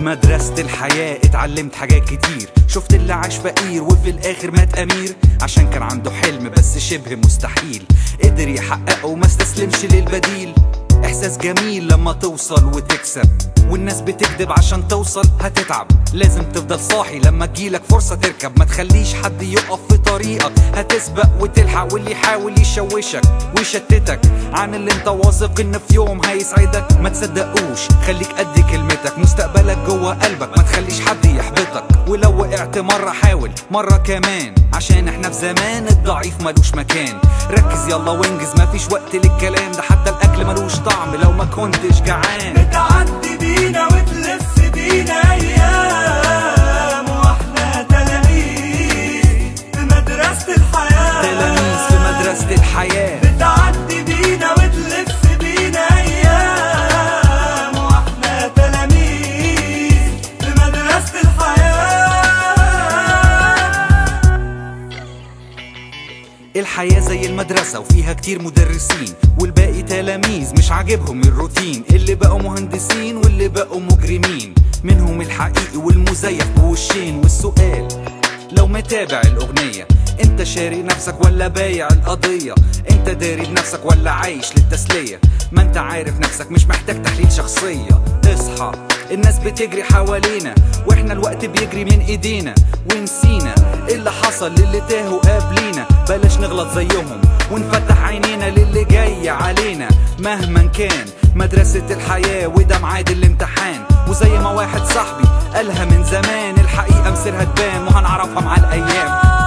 مدرسة الحياة اتعلمت حاجات كتير، شفت اللي عاش فقير وفي الاخر مات امير، عشان كان عنده حلم بس شبه مستحيل قدر يحققه وما استسلمش للبديل. احساس جميل لما توصل وتكسب، والناس بتكذب عشان توصل هتتعب، لازم تفضل صاحي لما تجيلك فرصة تركب، ما تخليش حد يقف في طريقك، هتسبق وتلحق واللي يحاول يشوشك ويشتتك عن اللي انت واثق ان في يوم هيسعدك. ما تصدقوش، خليك قد كلمتك، مستقبلك جوه قلبك، ما تخليش حد يحبطك، ولو وقعت مرة حاول مرة كمان، عشان احنا في زمان الضعيف ملوش مكان. ركز يلا وانجز، مفيش وقت للكلام ده، حتى الاكل ملوش طعم لو ما كنتش جعان. بتعدي بينا وتلف بينا ايام واحنا تلاميذ في مدرسة الحياة، تلاميذ في مدرسة الحياة. بتعدي بينا وتلف بينا ايام واحنا تلاميذ في مدرسة الحياة. الحياة زي المدرسة وفيها كتير مدرسين، والباقي تلاميذ مش عاجبهم الروتين، اللي بقوا مهندسين واللي بقوا مجرمين، منهم الحقيقي والمزيف بوشين. والسؤال لو متابع الأغنية، انت شاري نفسك ولا بايع القضية؟ انت داري بنفسك ولا عايش للتسلية؟ ما انت عارف نفسك مش محتاج تحليل شخصية. اصحى، الناس بتجري حوالينا واحنا الوقت بيجري من ايدينا، ونسينا اللي حصل للي تاهوا قبلينا. بلاش نغلط زيهم ونفتح عينينا للي جاي علينا. مهما كان مدرسة الحياة وده ميعاد الامتحان، وزي ما واحد صاحبي قالها من زمان، الحقيقة مصيرها تبان وهنعرفها مع الأيام.